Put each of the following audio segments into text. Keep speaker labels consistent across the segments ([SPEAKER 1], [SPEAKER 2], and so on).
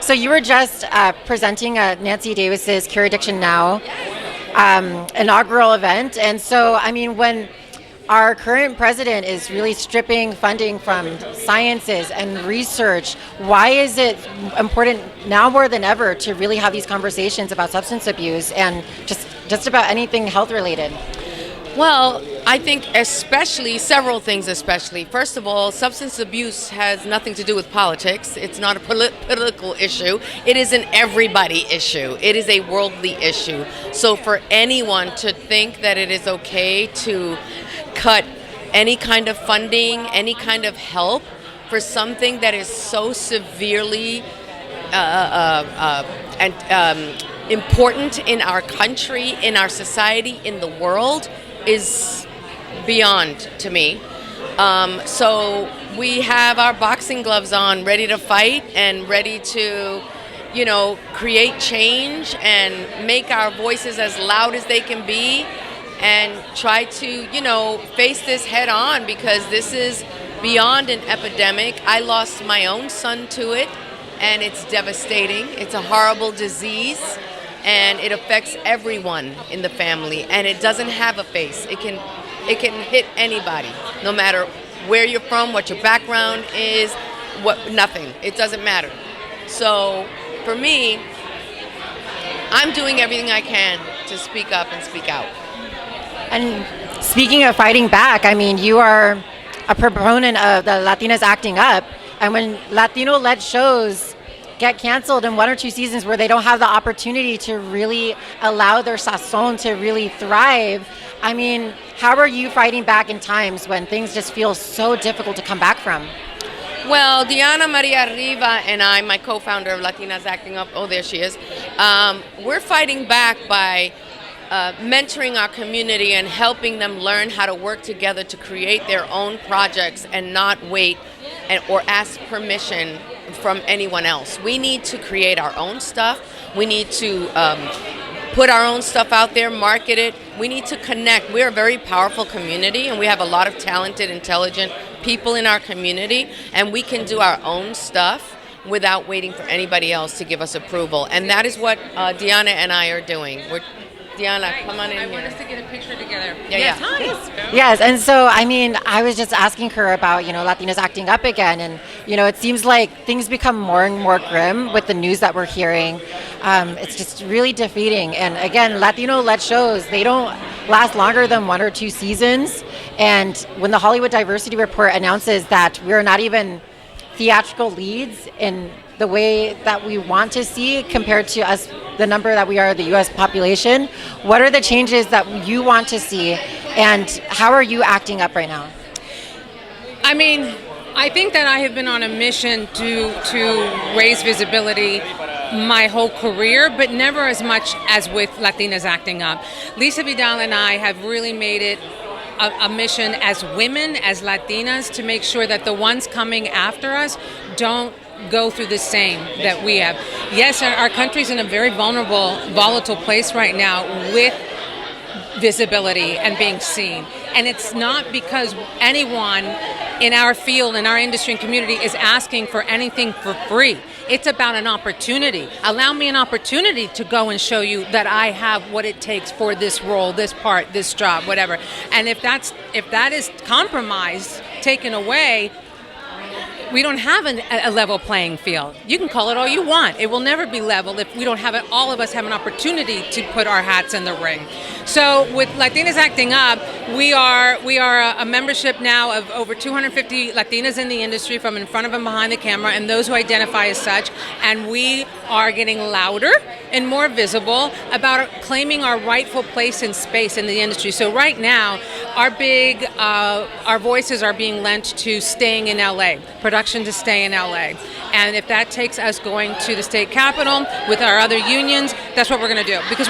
[SPEAKER 1] So you were just presenting at Nancy Davis's Cure Addiction Now inaugural event, and so I mean, when our current president is really stripping funding from sciences and research, why is it important now more than ever to really have these conversations about substance abuse and just about anything health related?
[SPEAKER 2] Well, I think especially, several things especially. First of all, substance abuse has nothing to do with politics. It's not a political issue. It is an everybody issue. It is a worldly issue. So for anyone to think that it is okay to cut any kind of funding, any kind of help for something that is so severely important in our country, in our society, in the world, is beyond to me. So we have our boxing gloves on, ready to fight and ready to, create change and make our voices as loud as they can be and try to, face this head on, because this is beyond an epidemic. I lost my own son to it, and it's devastating. It's a horrible disease, and it affects everyone in the family, and it doesn't have a face. It can hit anybody, no matter where you're from, what your background is, nothing. It doesn't matter. So for me, I'm doing everything I can to speak up and speak out.
[SPEAKER 1] And speaking of fighting back, I mean, you are a proponent of the Latinas acting up, and when Latino-led shows get canceled in 1 or 2 seasons where they don't have the opportunity to really allow their sazon to really thrive, I mean, how are you fighting back in times when things just feel so difficult to come back from?
[SPEAKER 2] Well, Diana Maria Riva and I, my co-founder of Latinas Acting Up, oh, there she is, we're fighting back by mentoring our community and helping them learn how to work together to create their own projects and not wait or ask permission from anyone else. We need to create our own stuff. We need to put our own stuff out there, market it. We need to connect. We're a very powerful community, and we have a lot of talented, intelligent people in our community, and we can do our own stuff without waiting for anybody else to give us approval. And that is what Diana and I are doing. Diana, come on in here.
[SPEAKER 3] I want us to get a picture together.
[SPEAKER 2] Yeah.
[SPEAKER 3] Hi.
[SPEAKER 1] Yes, and so, I mean, I was just asking her about, Latinas acting up again, and, it seems like things become more and more grim with the news that we're hearing. It's just really defeating, and again, Latino-led shows, they don't last longer than 1 or 2 seasons, and when the Hollywood Diversity Report announces that we're not even theatrical leads in the way that we want to see compared to us, the number that we are, the U.S. population. What are the changes that you want to see, and how are you acting up right now?
[SPEAKER 3] I mean, I think that I have been on a mission to raise visibility my whole career, but never as much as with Latinas Acting Up. Lisa Vidal and I have really made it a mission as women, as Latinas, to make sure that the ones coming after us don't go through the same that we have. Yes, our country's in a very vulnerable, volatile place right now with visibility and being seen. And it's not because anyone in our field, in our industry and community is asking for anything for free. It's about an opportunity. Allow me an opportunity to go and show you that I have what it takes for this role, this part, this job, whatever. And if that is compromised, taken away, we don't have a level playing field. You can call it all you want. It will never be level if we don't have it. All of us have an opportunity to put our hats in the ring. So with Latinas Acting Up, we are a membership now of over 250 Latinas in the industry, from in front of and behind the camera, and those who identify as such. And we are getting louder and more visible about claiming our rightful place in space in the industry. So right now, our voices are being lent to staying in LA, production to stay in LA. And if that takes us going to the state capitol with our other unions, that's what we're going to do. Because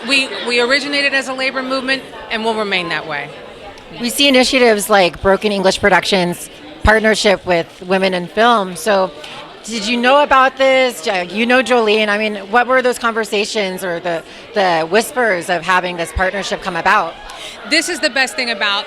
[SPEAKER 3] we originated as a labor movement and will remain that way.
[SPEAKER 1] We see initiatives like Broken English Productions, partnership with women in film. So did you know about this? You know Jolene. I mean, what were those conversations or the whispers of having this partnership come about?
[SPEAKER 3] This is the best thing about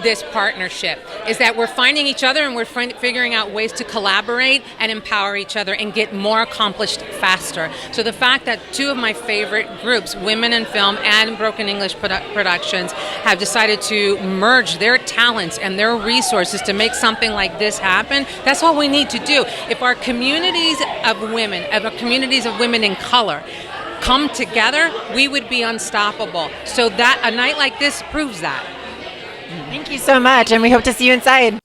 [SPEAKER 3] this partnership, is that we're finding each other and we're figuring out ways to collaborate and empower each other and get more accomplished faster. So the fact that two of my favorite groups, Women in Film and Broken English Productions, have decided to merge their talents and their resources to make something like this happen, that's what we need to do. If our communities of women, in color, come together, we would be unstoppable. So that a night like this proves that.
[SPEAKER 1] Thank you so much, and we hope to see you inside.